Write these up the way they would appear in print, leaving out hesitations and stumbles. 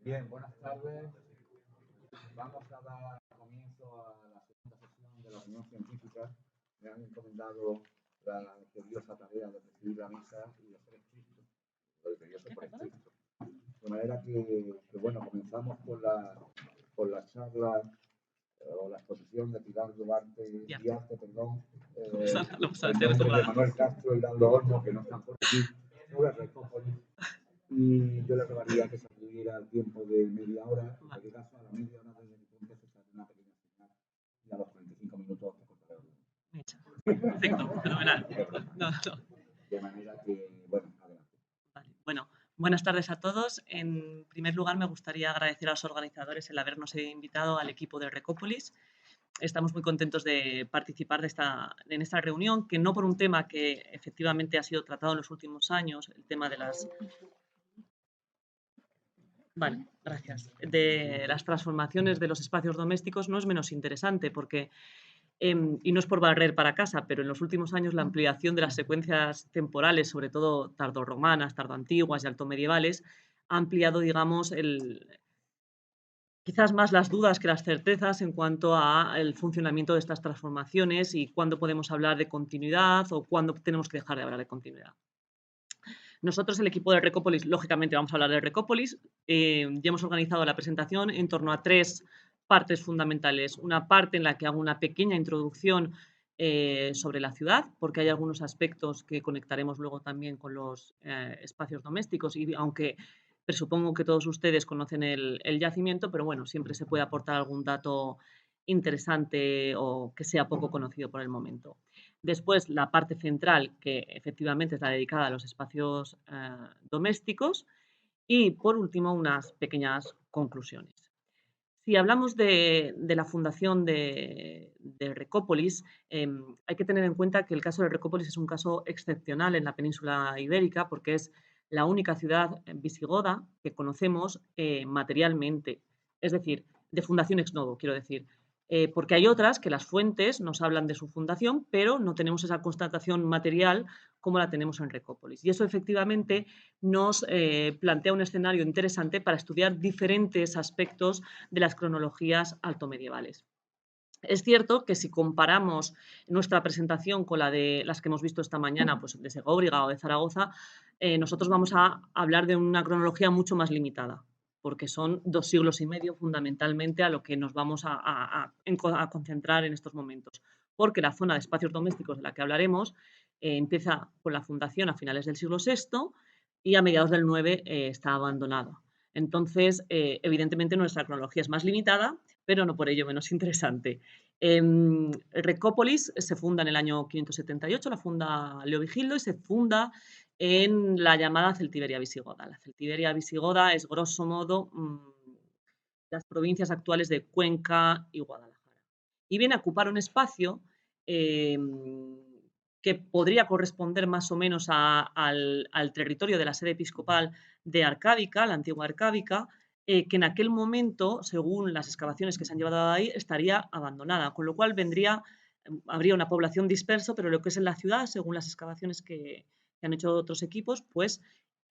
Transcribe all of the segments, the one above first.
Bien, buenas tardes. Vamos a dar comienzo a la segunda sesión de la reunión científica. Me han encomendado la tediosa tarea de presidir la mesa y de hacer escrito, lo tedioso por escrito. De manera que bueno, comenzamos con la charla o la exposición de Pilar Diarte, perdón, de Manuel Castro y Lando Olmo, que no están por aquí, sobre Recópolis. Y yo le rogaría que se acudiera al tiempo de media hora, en cualquier caso a la media hora desde mi punto se sale una pequeña señal y a los 45 minutos te cortaré el Perfecto, fenomenal. No. De manera que, bueno, adelante. Vale. Bueno, buenas tardes a todos. En primer lugar, me gustaría agradecer a los organizadores el habernos invitado al equipo de Recópolis. Estamos muy contentos de participar en esta reunión, que no por un tema que efectivamente ha sido tratado en los últimos años, el tema de las... Vale, gracias. De las transformaciones de los espacios domésticos no es menos interesante porque, y no es por barrer para casa, pero en los últimos años la ampliación de las secuencias temporales, sobre todo tardorromanas, tardoantiguas y altomedievales, ha ampliado, digamos, quizás más las dudas que las certezas en cuanto al funcionamiento de estas transformaciones y cuándo podemos hablar de continuidad o cuándo tenemos que dejar de hablar de continuidad. Nosotros, el equipo de Recópolis, lógicamente vamos a hablar de Recópolis. Ya hemos organizado la presentación en torno a tres partes fundamentales. Una parte en la que hago una pequeña introducción sobre la ciudad, porque hay algunos aspectos que conectaremos luego también con los espacios domésticos, y aunque presupongo que todos ustedes conocen el yacimiento, pero bueno, siempre se puede aportar algún dato interesante o que sea poco conocido por el momento. Después, la parte central, que efectivamente está dedicada a los espacios domésticos. Y, por último, unas pequeñas conclusiones. Si hablamos de la fundación de Recópolis, hay que tener en cuenta que el caso de Recópolis es un caso excepcional en la península ibérica porque es la única ciudad visigoda que conocemos materialmente, es decir, de fundación ex novo, quiero decir. Porque hay otras que las fuentes nos hablan de su fundación, pero no tenemos esa constatación material como la tenemos en Recópolis. Y eso efectivamente nos plantea un escenario interesante para estudiar diferentes aspectos de las cronologías altomedievales. Es cierto que si comparamos nuestra presentación con la de las que hemos visto esta mañana, pues de Segóbriga o de Zaragoza, nosotros vamos a hablar de una cronología mucho más limitada, porque son 2 siglos y medio fundamentalmente a lo que nos vamos a concentrar en estos momentos. Porque la zona de espacios domésticos de la que hablaremos empieza con la fundación a finales del siglo VI y a mediados del IX está abandonada. Entonces, evidentemente nuestra cronología es más limitada, pero no por ello menos interesante. Recópolis se funda en el año 578, la funda Leovigildo y se funda en la llamada Celtiberia visigoda. La Celtiberia visigoda es, grosso modo, las provincias actuales de Cuenca y Guadalajara. Y viene a ocupar un espacio que podría corresponder más o menos al territorio de la sede episcopal de Arcádica, la antigua Arcádica, que en aquel momento, según las excavaciones que se han llevado ahí, estaría abandonada, con lo cual habría una población dispersa, pero lo que es en la ciudad, según las excavaciones que han hecho otros equipos, pues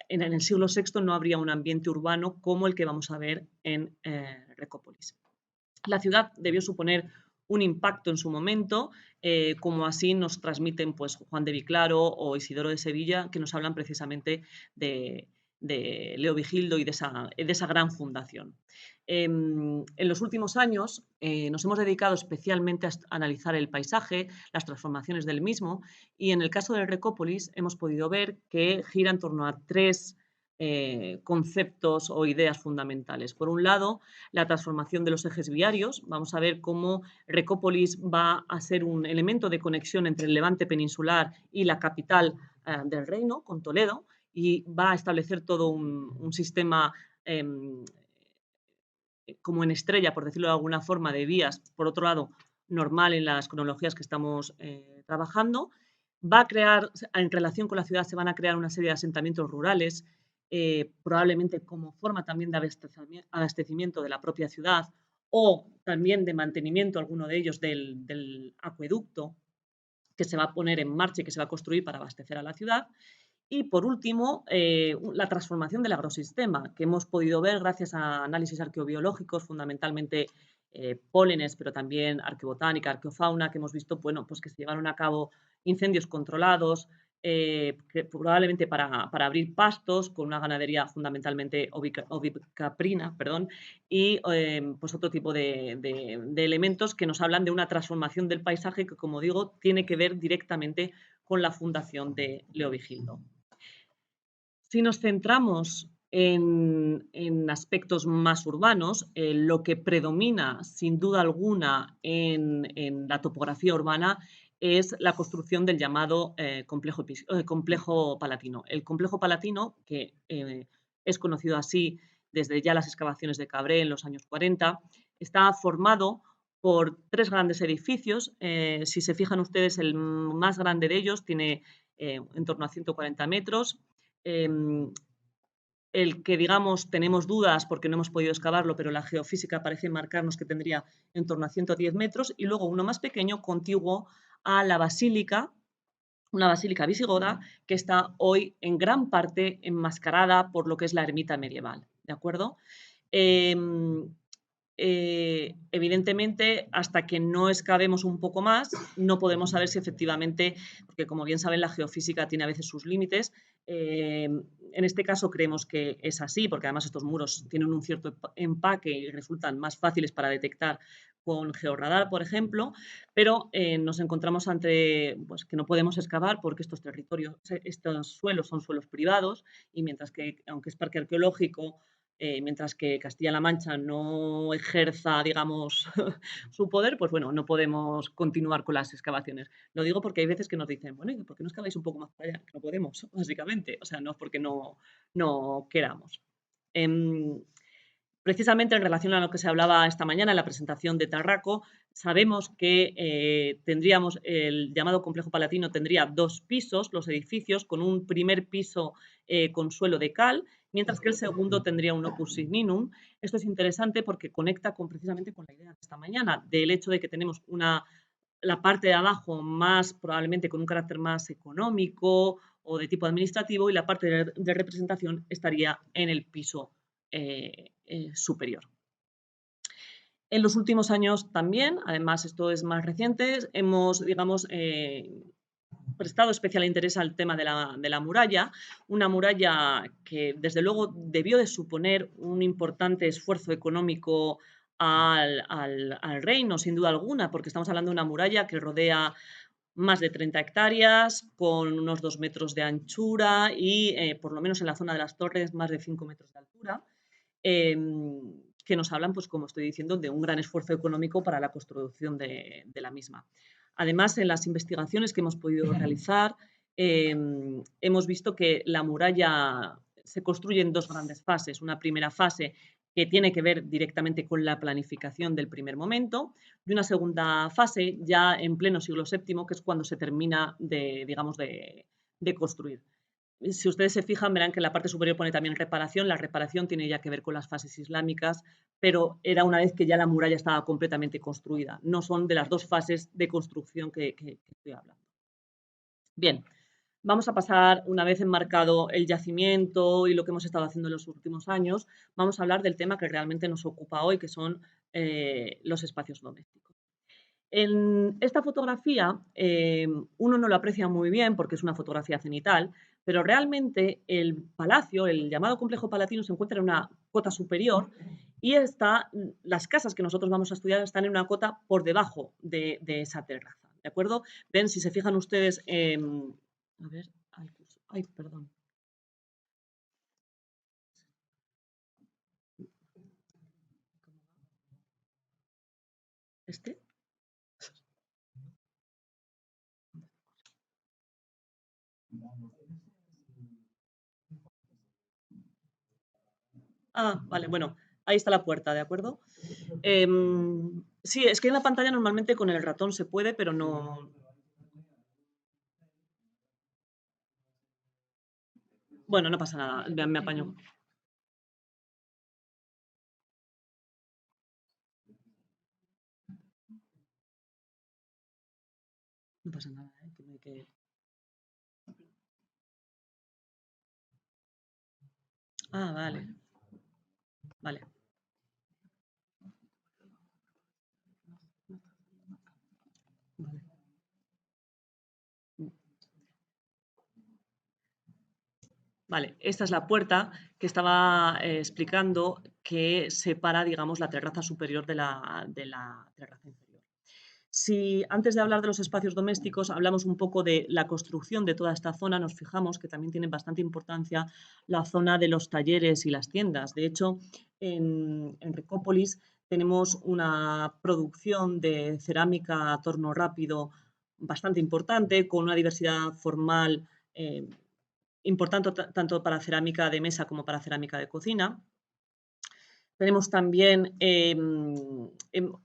en el siglo VI no habría un ambiente urbano como el que vamos a ver en Recópolis. La ciudad debió suponer un impacto en su momento, como así nos transmiten pues, Juan de Viclaro o Isidoro de Sevilla, que nos hablan precisamente de Leovigildo y de esa gran fundación. En los últimos años nos hemos dedicado especialmente a analizar el paisaje, las transformaciones del mismo, y en el caso de Recópolis hemos podido ver que gira en torno a tres conceptos o ideas fundamentales. Por un lado, la transformación de los ejes viarios. Vamos a ver cómo Recópolis va a ser un elemento de conexión entre el Levante peninsular y la capital del reino, con Toledo, y va a establecer todo un sistema como en estrella, por decirlo de alguna forma, de vías, por otro lado, normal en las cronologías que estamos trabajando. Va a crear, en relación con la ciudad, se van a crear una serie de asentamientos rurales, probablemente como forma también de abastecimiento de la propia ciudad o también de mantenimiento, alguno de ellos, del acueducto que se va a poner en marcha y que se va a construir para abastecer a la ciudad. Y por último, la transformación del agrosistema, que hemos podido ver gracias a análisis arqueobiológicos, fundamentalmente pólenes, pero también arqueobotánica, arqueofauna, que hemos visto bueno, pues que se llevaron a cabo incendios controlados, probablemente para abrir pastos, con una ganadería fundamentalmente ovicaprina, perdón, y pues otro tipo de elementos que nos hablan de una transformación del paisaje que, como digo, tiene que ver directamente con la fundación de Leovigildo. Si nos centramos en aspectos más urbanos, lo que predomina sin duda alguna en la topografía urbana es la construcción del llamado complejo palatino. El complejo palatino, que es conocido así desde ya las excavaciones de Cabré en los años 40, está formado por 3 grandes edificios. Si se fijan ustedes, el más grande de ellos tiene en torno a 140 metros. El que, digamos, tenemos dudas porque no hemos podido excavarlo, pero la geofísica parece marcarnos que tendría en torno a 110 metros, y luego uno más pequeño, contiguo a la basílica, una basílica visigoda, que está hoy en gran parte enmascarada por lo que es la ermita medieval, ¿de acuerdo? Evidentemente, hasta que no excavemos un poco más, no podemos saber si efectivamente, porque como bien saben, la geofísica tiene a veces sus límites. En este caso creemos que es así, porque además estos muros tienen un cierto empaque y resultan más fáciles para detectar con georradar, por ejemplo, pero nos encontramos ante pues, que no podemos excavar porque estos territorios, estos suelos son suelos privados, y mientras que, aunque es parque arqueológico, mientras que Castilla-La Mancha no ejerza, digamos, su poder, pues bueno, no podemos continuar con las excavaciones. Lo digo porque hay veces que nos dicen, bueno, ¿y por qué no excaváis un poco más para allá? Que no podemos, básicamente. O sea, no es porque no queramos. Precisamente en relación a lo que se hablaba esta mañana en la presentación de Tarraco, sabemos que tendríamos el llamado complejo palatino, tendría 2 pisos, los edificios, con un primer piso con suelo de cal, mientras que el segundo tendría un opus signinum. Esto es interesante porque conecta precisamente con la idea de esta mañana, del hecho de que tenemos la parte de abajo más probablemente con un carácter más económico o de tipo administrativo, y la parte de representación estaría en el piso superior. En los últimos años también, además esto es más reciente, hemos, digamos, prestado especial interés al tema de la muralla, una muralla que desde luego debió de suponer un importante esfuerzo económico al reino, sin duda alguna, porque estamos hablando de una muralla que rodea más de 30 hectáreas, con unos 2 metros de anchura y, por lo menos en la zona de las torres, más de 5 metros de altura. Que nos hablan, pues como estoy diciendo, de un gran esfuerzo económico para la construcción de la misma. Además, en las investigaciones que hemos podido realizar, hemos visto que la muralla se construye en 2 grandes fases. Una primera fase que tiene que ver directamente con la planificación del primer momento, y una segunda fase ya en pleno siglo VII, que es cuando se termina digamos, de construir. Si ustedes se fijan, verán que en la parte superior pone también reparación. La reparación tiene ya que ver con las fases islámicas, pero era una vez que ya la muralla estaba completamente construida. No son de las 2 fases de construcción que estoy hablando. Bien, vamos a pasar, una vez enmarcado el yacimiento y lo que hemos estado haciendo en los últimos años, vamos a hablar del tema que realmente nos ocupa hoy, que son los espacios domésticos. En esta fotografía uno no lo aprecia muy bien porque es una fotografía cenital, pero realmente el palacio, el llamado complejo palatino, se encuentra en una cota superior, y las casas que nosotros vamos a estudiar están en una cota por debajo de esa terraza, ¿de acuerdo? Ven, si se fijan ustedes, a ver, ay, perdón. ¿Este? Ah, vale, bueno, ahí está la puerta, ¿de acuerdo? Sí, es que en la pantalla normalmente con el ratón se puede, pero no. Bueno, no pasa nada, me apaño. No pasa nada, ¿eh? Ah, vale. Vale. Vale, esta es la puerta que estaba explicando que separa, digamos, la terraza superior de la terraza inferior. Si antes de hablar de los espacios domésticos hablamos un poco de la construcción de toda esta zona, nos fijamos que también tiene bastante importancia la zona de los talleres y las tiendas. De hecho, en Recópolis tenemos una producción de cerámica a torno rápido bastante importante, con una diversidad formal importante tanto para cerámica de mesa como para cerámica de cocina. Tenemos también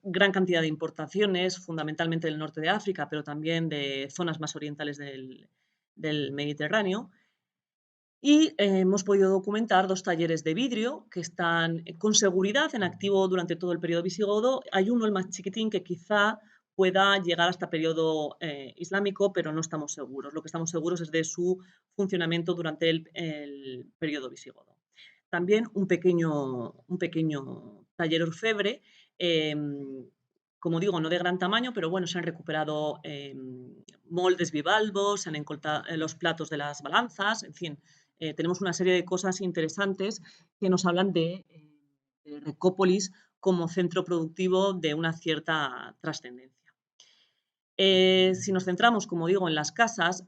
gran cantidad de importaciones, fundamentalmente del norte de África, pero también de zonas más orientales del Mediterráneo. Y hemos podido documentar 2 talleres de vidrio que están con seguridad en activo durante todo el periodo visigodo. Hay uno, el más chiquitín, que quizá pueda llegar hasta periodo islámico, pero no estamos seguros. Lo que estamos seguros es de su funcionamiento durante el periodo visigodo. También un pequeño taller orfebre, como digo, no de gran tamaño, pero bueno, se han recuperado moldes bivalvos, se han encoltado los platos de las balanzas, en fin, tenemos una serie de cosas interesantes que nos hablan de Recópolis como centro productivo de una cierta trascendencia. Si nos centramos, como digo, en las casas,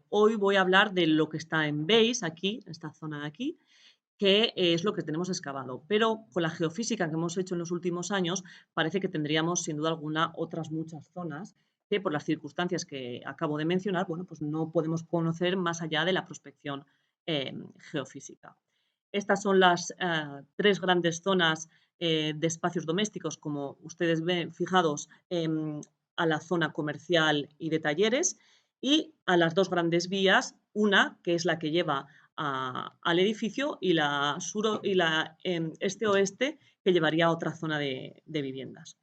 hoy voy a hablar de lo que está en Beis, aquí, en esta zona de aquí, que es lo que tenemos excavado. Pero con la geofísica que hemos hecho en los últimos años, parece que tendríamos, sin duda alguna, otras muchas zonas que, por las circunstancias que acabo de mencionar, bueno, pues no podemos conocer más allá de la prospección geofísica. Estas son las 3 grandes zonas de espacios domésticos, como ustedes ven, fijados, a la zona comercial y de talleres, y a las 2 grandes vías, una que es la que lleva al edificio y la este-oeste que llevaría a otra zona de viviendas.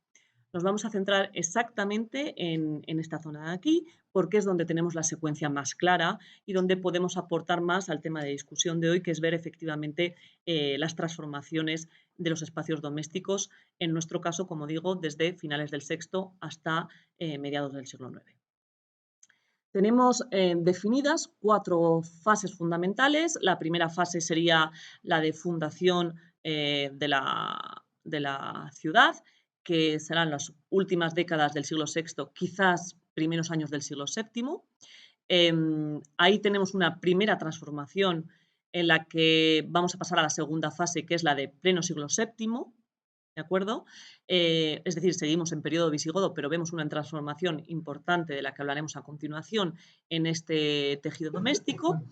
Nos vamos a centrar exactamente en esta zona de aquí, porque es donde tenemos la secuencia más clara y donde podemos aportar más al tema de discusión de hoy, que es ver efectivamente las transformaciones de los espacios domésticos, en nuestro caso, como digo, desde finales del VI hasta mediados del siglo IX. Tenemos definidas 4 fases fundamentales. La primera fase sería la de fundación de la ciudad, que serán las últimas décadas del siglo VI, quizás primeros años del siglo VII. Ahí tenemos una primera transformación en la que vamos a pasar a la segunda fase, que es la de pleno siglo VII, ¿de acuerdo? Es decir, seguimos en periodo visigodo, pero vemos una transformación importante de la que hablaremos a continuación en este tejido doméstico.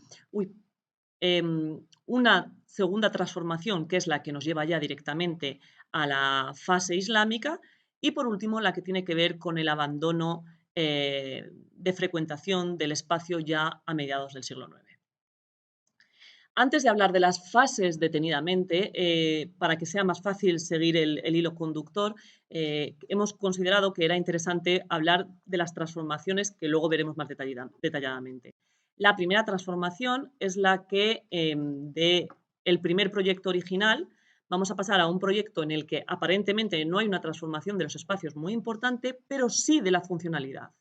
Una segunda transformación, que es la que nos lleva ya directamente a la fase islámica, y por último la que tiene que ver con el abandono de frecuentación del espacio ya a mediados del siglo IX. Antes de hablar de las fases detenidamente, para que sea más fácil seguir el hilo conductor, hemos considerado que era interesante hablar de las transformaciones que luego veremos más detalladamente. La primera transformación es la que del primer proyecto original vamos a pasar a un proyecto en el que aparentemente no hay una transformación de los espacios muy importante, pero sí de la funcionalidad,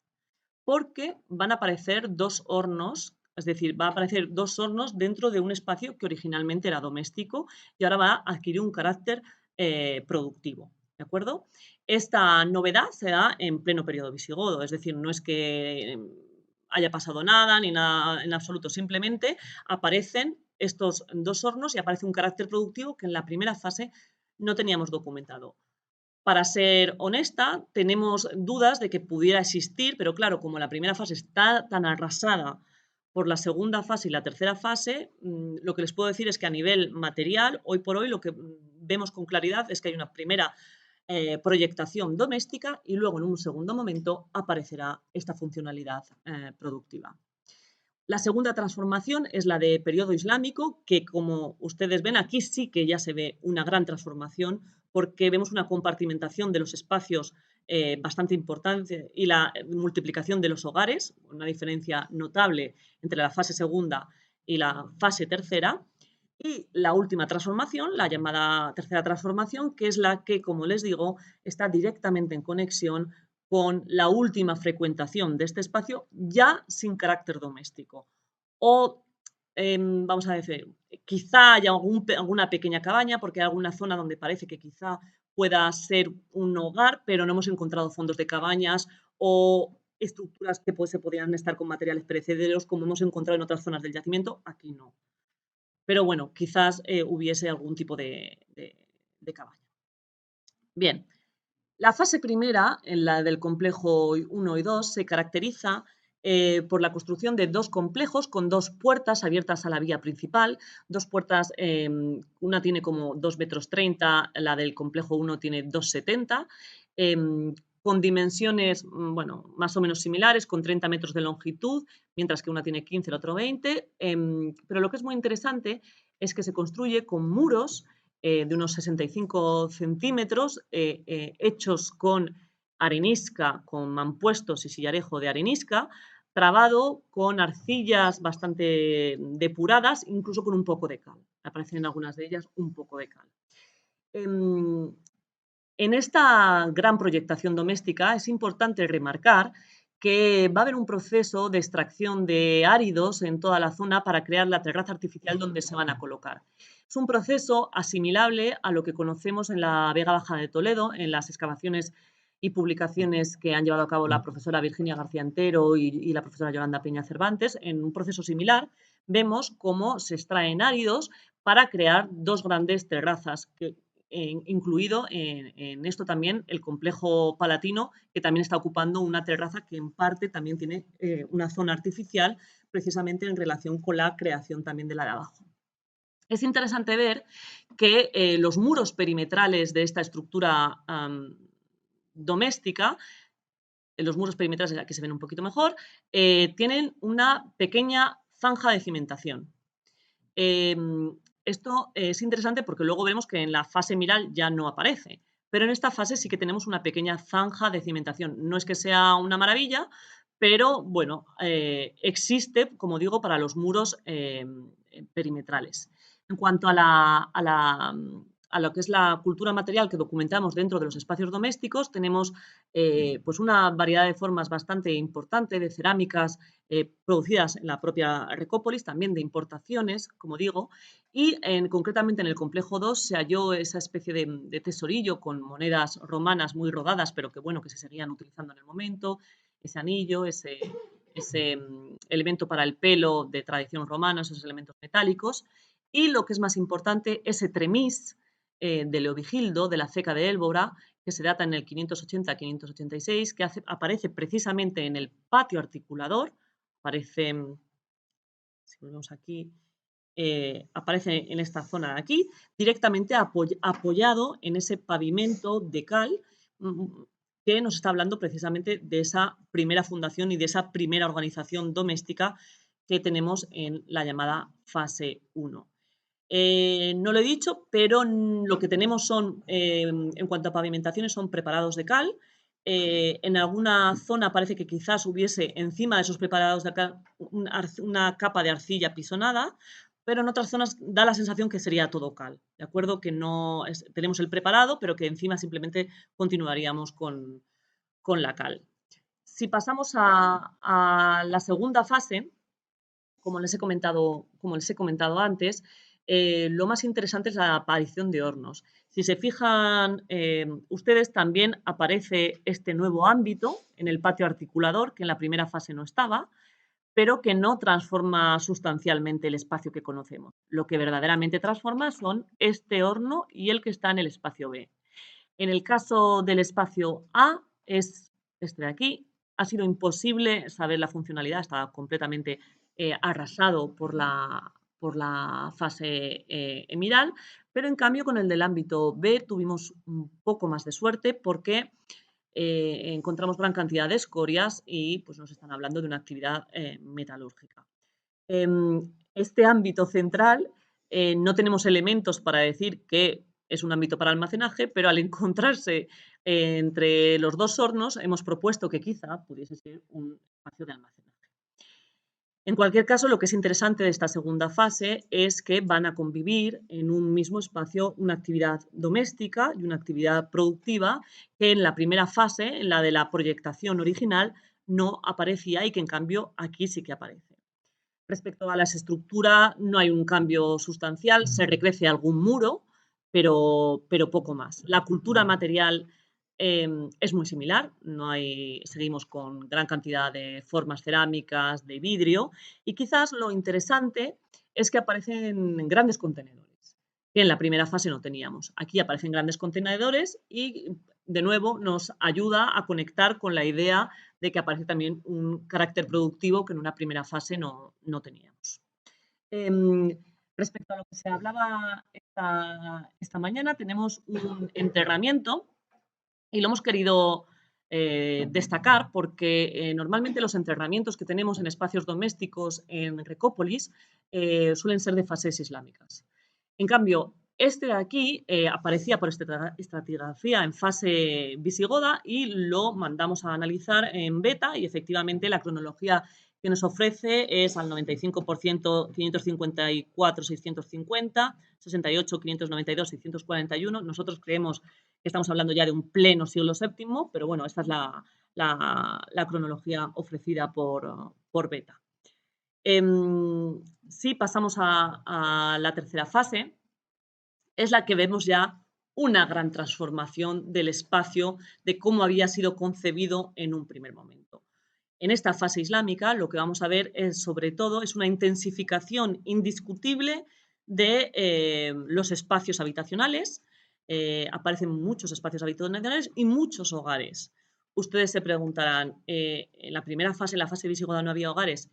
porque van a aparecer 2 hornos. Es decir, va a aparecer 2 hornos dentro de un espacio que originalmente era doméstico y ahora va a adquirir un carácter productivo, ¿de acuerdo? Esta novedad se da en pleno periodo visigodo, es decir, no es que haya pasado nada ni nada en absoluto, simplemente aparecen estos 2 hornos y aparece un carácter productivo que en la primera fase no teníamos documentado. Para ser honesta, tenemos dudas de que pudiera existir, pero claro, como la primera fase está tan arrasada por la segunda fase y la tercera fase, lo que les puedo decir es que a nivel material, hoy por hoy, lo que vemos con claridad es que hay una primera proyectación doméstica y luego en un segundo momento aparecerá esta funcionalidad productiva. La segunda transformación es la de periodo islámico, que como ustedes ven aquí sí que ya se ve una gran transformación porque vemos una compartimentación de los espacios bastante importante y la multiplicación de los hogares, una diferencia notable entre la fase segunda y la fase tercera. Y la última transformación, la llamada tercera transformación, que es la que, como les digo, está directamente en conexión con la última frecuentación de este espacio ya sin carácter doméstico. O, vamos a decir, quizá haya alguna pequeña cabaña, porque hay alguna zona donde parece que quizá pueda ser un hogar, pero no hemos encontrado fondos de cabañas o estructuras que se podrían estar con materiales perecederos, como hemos encontrado en otras zonas del yacimiento. Aquí no. Pero bueno, quizás hubiese algún tipo de cabaña. Bien, la fase primera, en la del complejo 1 y 2, se caracteriza por la construcción de dos complejos con dos puertas abiertas a la vía principal. Dos puertas, una tiene como 2,30 m, la del complejo 1 tiene 2,70 m, con dimensiones, bueno, más o menos similares, con 30 metros de longitud, mientras que una tiene 15, el otro 20. Pero lo que es muy interesante es que se construye con muros de unos 65 centímetros, hechos con arenisca, con mampuestos y sillarejo de arenisca, trabado con arcillas bastante depuradas, incluso con un poco de cal. Aparecen en algunas de ellas un poco de cal. En esta gran proyectación doméstica es importante remarcar que va a haber un proceso de extracción de áridos en toda la zona para crear la terraza artificial donde se van a colocar. Es un proceso asimilable a lo que conocemos en la Vega Baja de Toledo, en las excavaciones y publicaciones que han llevado a cabo la profesora Virginia García Antero y la profesora Yolanda Peña Cervantes. En un proceso similar vemos cómo se extraen áridos para crear dos grandes terrazas, incluido en esto también el complejo palatino, que también está ocupando una terraza que en parte también tiene una zona artificial, precisamente en relación con la creación también de la de abajo. Es interesante ver que los muros perimetrales de esta estructura doméstica, los muros perimetrales aquí se ven un poquito mejor, tienen una pequeña zanja de cimentación. Esto es interesante porque luego vemos que en la fase miral ya no aparece, pero en esta fase sí que tenemos una pequeña zanja de cimentación. No es que sea una maravilla, pero bueno, existe, como digo, para los muros perimetrales. En cuanto a lo que es la cultura material que documentamos dentro de los espacios domésticos, tenemos pues una variedad de formas bastante importante de cerámicas producidas en la propia Recópolis, también de importaciones, como digo, y concretamente en el complejo 2 se halló esa especie de tesorillo con monedas romanas muy rodadas, pero que bueno, que se seguían utilizando en el momento, ese anillo, ese elemento para el pelo de tradición romana, esos elementos metálicos, y lo que es más importante, ese tremis de Leovigildo, de la ceca de Élvora, que se data en el 580-586, que aparece precisamente en el patio articulador, aparece, si volvemos aquí, aparece en esta zona de aquí, directamente apoyado en ese pavimento de cal que nos está hablando precisamente de esa primera fundación y de esa primera organización doméstica que tenemos en la llamada fase 1. No lo he dicho, pero lo que tenemos son, en cuanto a pavimentaciones, son preparados de cal. En alguna zona parece que quizás hubiese encima de esos preparados de cal una capa de arcilla pisonada, pero en otras zonas da la sensación que sería todo cal, ¿de acuerdo? Que no tenemos el preparado, pero que encima simplemente continuaríamos con la cal. Si pasamos a la segunda fase, como les he comentado antes, lo más interesante es la aparición de hornos. Si se fijan ustedes, también aparece este nuevo ámbito en el patio articulador, que en la primera fase no estaba, pero que no transforma sustancialmente el espacio que conocemos. Lo que verdaderamente transforma son este horno y el que está en el espacio B. En el caso del espacio A, es este de aquí, ha sido imposible saber la funcionalidad, está completamente arrasado por la fase emiral, pero en cambio con el del ámbito B tuvimos un poco más de suerte porque encontramos gran cantidad de escorias y pues, nos están hablando de una actividad metalúrgica. Este ámbito central no tenemos elementos para decir que es un ámbito para almacenaje, pero al encontrarse entre los dos hornos hemos propuesto que quizá pudiese ser un espacio de almacenaje. En cualquier caso, lo que es interesante de esta segunda fase es que van a convivir en un mismo espacio una actividad doméstica y una actividad productiva que en la primera fase, en la de la proyectación original, no aparecía y que en cambio aquí sí que aparece. Respecto a las estructuras, no hay un cambio sustancial, se recrece algún muro, pero poco más. La cultura material es muy similar, seguimos con gran cantidad de formas cerámicas, de vidrio, y quizás lo interesante es que aparecen en grandes contenedores, que en la primera fase no teníamos. Aquí aparecen grandes contenedores y, de nuevo, nos ayuda a conectar con la idea de que aparece también un carácter productivo que en una primera fase no teníamos. Respecto a lo que se hablaba esta mañana, tenemos un enterramiento y lo hemos querido destacar porque normalmente los enterramientos que tenemos en espacios domésticos en Recópolis suelen ser de fases islámicas. En cambio, este de aquí aparecía por estratigrafía en fase visigoda y lo mandamos a analizar en beta y efectivamente la cronología que nos ofrece es al 95% 554, 650, 68, 592, 641. Nosotros creemos que estamos hablando ya de un pleno siglo VII, pero bueno, esta es la cronología ofrecida por beta. Si pasamos a la tercera fase, es la que vemos ya una gran transformación del espacio, de cómo había sido concebido en un primer momento. En esta fase islámica lo que vamos a ver es, sobre todo, es una intensificación indiscutible de los espacios habitacionales. Aparecen muchos espacios habitacionales y muchos hogares. Ustedes se preguntarán, en la primera fase, en la fase visigoda, no había hogares.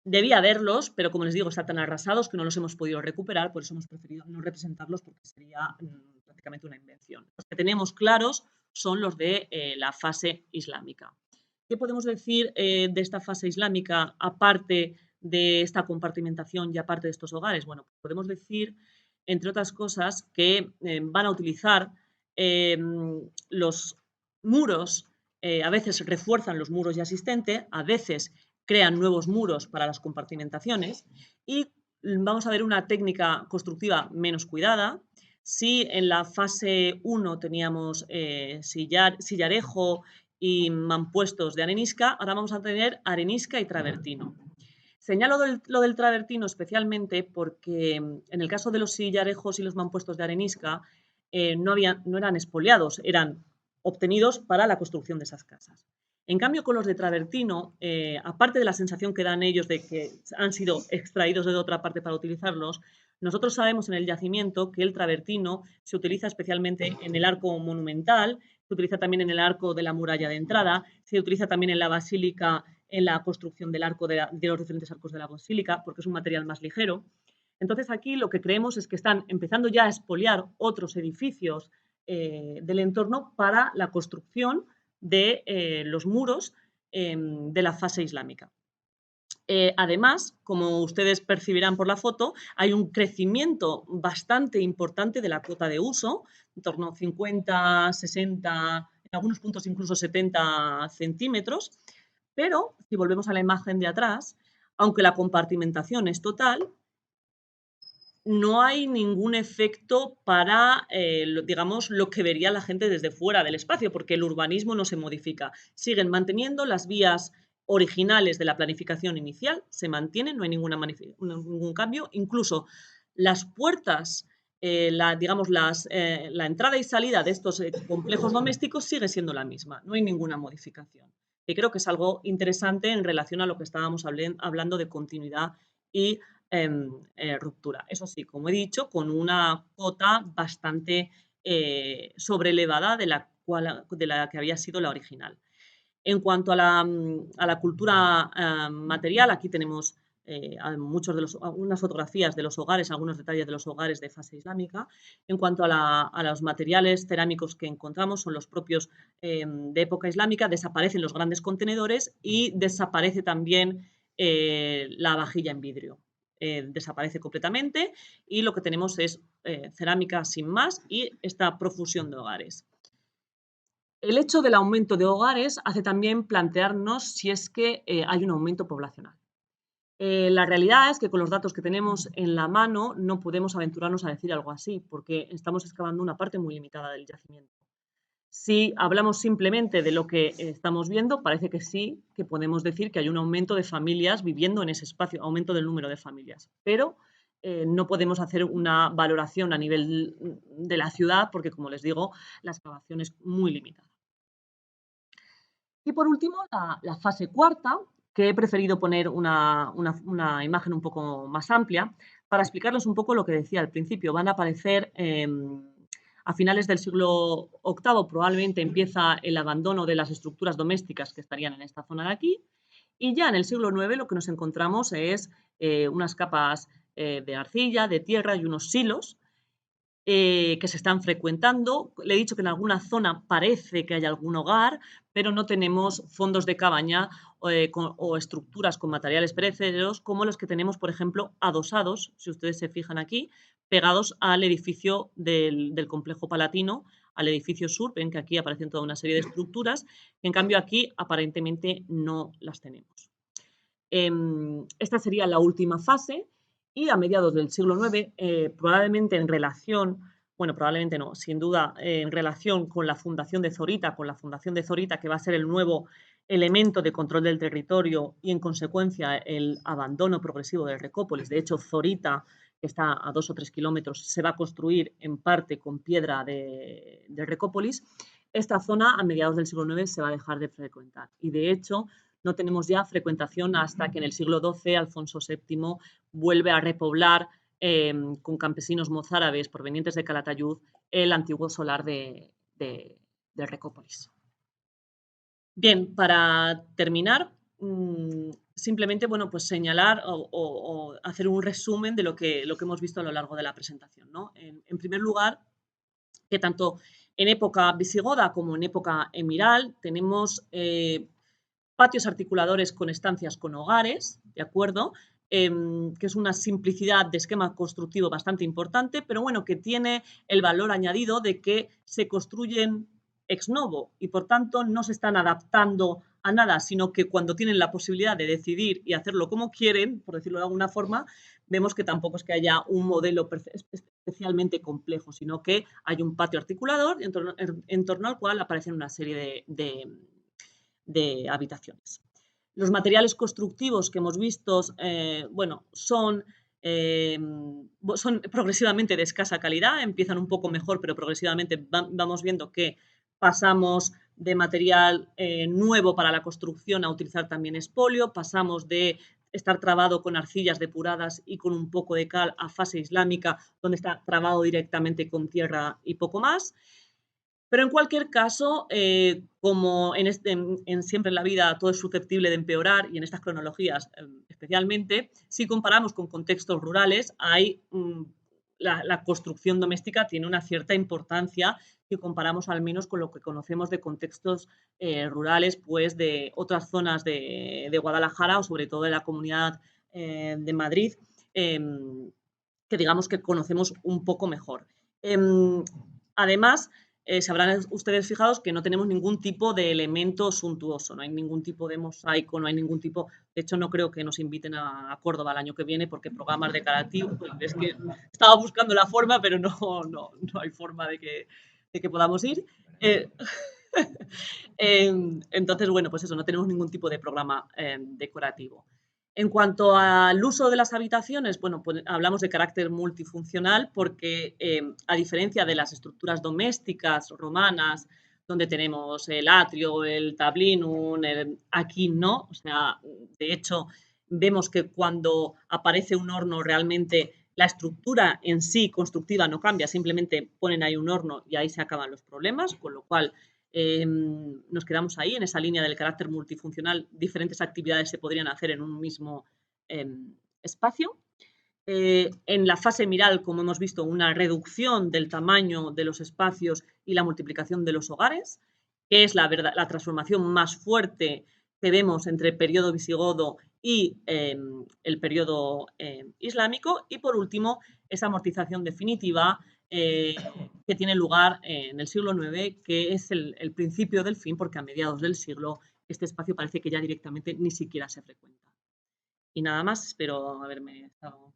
Debía haberlos, pero como les digo, están tan arrasados que no los hemos podido recuperar, por eso hemos preferido no representarlos porque sería prácticamente una invención. Los que tenemos claros son los de la fase islámica. ¿Qué podemos decir de esta fase islámica aparte de esta compartimentación y aparte de estos hogares? Bueno, podemos decir, entre otras cosas, que van a utilizar los muros, a veces refuerzan los muros ya existentes, a veces crean nuevos muros para las compartimentaciones y vamos a ver una técnica constructiva menos cuidada. Si en la fase 1 teníamos sillarejo y mampuestos de arenisca, ahora vamos a tener arenisca y travertino. Señalo lo del travertino especialmente porque en el caso de los sillarejos y los mampuestos de arenisca no eran expoliados, eran obtenidos para la construcción de esas casas. En cambio, con los de travertino, aparte de la sensación que dan ellos de que han sido extraídos de otra parte para utilizarlos, nosotros sabemos en el yacimiento que el travertino se utiliza especialmente en el arco monumental, se utiliza también en el arco de la muralla de entrada, se utiliza también en la basílica, en la construcción del arco de los diferentes arcos de la basílica, porque es un material más ligero. Entonces, aquí lo que creemos es que están empezando ya a expoliar otros edificios del entorno para la construcción de los muros de la fase islámica. Además, como ustedes percibirán por la foto, hay un crecimiento bastante importante de la cota de uso, en torno a 50, 60, en algunos puntos incluso 70 centímetros, pero si volvemos a la imagen de atrás, aunque la compartimentación es total, no hay ningún efecto para, digamos, lo que vería la gente desde fuera del espacio, porque el urbanismo no se modifica. Siguen manteniendo las vías originales de la planificación inicial, se mantienen, no hay ningún cambio. Incluso las puertas, la entrada y salida de estos complejos domésticos sigue siendo la misma, no hay ninguna modificación. Y creo que es algo interesante en relación a lo que estábamos hablando de continuidad y ruptura. Eso sí, como he dicho, con una cota bastante sobrelevada de la que había sido la original. En cuanto a la cultura material, aquí tenemos unas fotografías de los hogares, algunos detalles de los hogares de fase islámica. En cuanto a los materiales cerámicos que encontramos, son los propios de época islámica, desaparecen los grandes contenedores y desaparece también la vajilla en vidrio. Desaparece completamente y lo que tenemos es cerámica sin más y esta profusión de hogares. El hecho del aumento de hogares hace también plantearnos si es que hay un aumento poblacional. La realidad es que con los datos que tenemos en la mano no podemos aventurarnos a decir algo así, porque estamos excavando una parte muy limitada del yacimiento. Si hablamos simplemente de lo que estamos viendo, parece que sí que podemos decir que hay un aumento de familias viviendo en ese espacio, aumento del número de familias, pero no podemos hacer una valoración a nivel de la ciudad porque, como les digo, la excavación es muy limitada. Y por último, la fase cuarta, que he preferido poner una imagen un poco más amplia para explicarles un poco lo que decía al principio. Van a aparecer a finales del siglo VIII, probablemente empieza el abandono de las estructuras domésticas que estarían en esta zona de aquí, y ya en el siglo IX lo que nos encontramos es unas capas de arcilla, de tierra y unos silos que se están frecuentando. Le he dicho que en alguna zona parece que hay algún hogar, pero no tenemos fondos de cabaña o estructuras con materiales perecederos como los que tenemos, por ejemplo, adosados, si ustedes se fijan aquí, pegados al edificio del complejo palatino, al edificio sur. Ven que aquí aparecen toda una serie de estructuras, que en cambio aquí aparentemente no las tenemos. Esta sería la última fase y a mediados del siglo IX, probablemente en relación, bueno, probablemente no, sin duda, en relación con la fundación de Zorita, que va a ser el nuevo elemento de control del territorio y en consecuencia el abandono progresivo del Recópolis. De hecho, Zorita, que está a 2 o 3 kilómetros, se va a construir en parte con piedra de Recópolis. Esta zona a mediados del siglo IX se va a dejar de frecuentar y de hecho no tenemos ya frecuentación hasta que en el siglo XII Alfonso VII vuelve a repoblar con campesinos mozárabes provenientes de Calatayud el antiguo solar de Recópolis. Bien, para terminar, simplemente bueno, pues señalar o hacer un resumen de lo que hemos visto a lo largo de la presentación, ¿no? En primer lugar, que tanto en época visigoda como en época emiral tenemos patios articuladores con estancias con hogares, ¿de acuerdo? Que es una simplicidad de esquema constructivo bastante importante, pero bueno, que tiene el valor añadido de que se construyen ex novo y por tanto no se están adaptando a nada, sino que cuando tienen la posibilidad de decidir y hacerlo como quieren, por decirlo de alguna forma, vemos que tampoco es que haya un modelo especialmente complejo, sino que hay un patio articulador en torno al cual aparecen una serie de habitaciones. Los materiales constructivos que hemos visto, bueno, son progresivamente de escasa calidad, empiezan un poco mejor, pero progresivamente vamos viendo que pasamos de material nuevo para la construcción a utilizar también espolio, pasamos de estar trabado con arcillas depuradas y con un poco de cal a fase islámica, donde está trabado directamente con tierra y poco más. Pero en cualquier caso, como siempre en la vida todo es susceptible de empeorar y en estas cronologías especialmente, si comparamos con contextos rurales, la construcción doméstica tiene una cierta importancia si comparamos al menos con lo que conocemos de contextos rurales, pues de otras zonas de Guadalajara o sobre todo de la Comunidad de Madrid, que digamos que conocemos un poco mejor. Además, se habrán ustedes fijado que no tenemos ningún tipo de elemento suntuoso, no hay ningún tipo de mosaico, no hay ningún tipo, de hecho no creo que nos inviten a Córdoba el año que viene porque programas decorativos, pues es que estaba buscando la forma, pero no hay forma de que podamos ir. Entonces, bueno, pues eso, no tenemos ningún tipo de programa decorativo. En cuanto al uso de las habitaciones, bueno, pues hablamos de carácter multifuncional porque a diferencia de las estructuras domésticas romanas, donde tenemos el atrio, el tablinum, aquí no, o sea, de hecho vemos que cuando aparece un horno realmente la estructura en sí constructiva no cambia, simplemente ponen ahí un horno y ahí se acaban los problemas, con lo cual nos quedamos ahí, en esa línea del carácter multifuncional. Diferentes actividades se podrían hacer en un mismo espacio. En la fase emiral, como hemos visto, una reducción del tamaño de los espacios y la multiplicación de los hogares, que es la transformación más fuerte que vemos entre el periodo visigodo y el periodo islámico. Y por último, esa amortización definitiva que tiene lugar en el siglo IX, que es el principio del fin, porque a mediados del siglo este espacio parece que ya directamente ni siquiera se frecuenta. Y nada más, espero haberme estado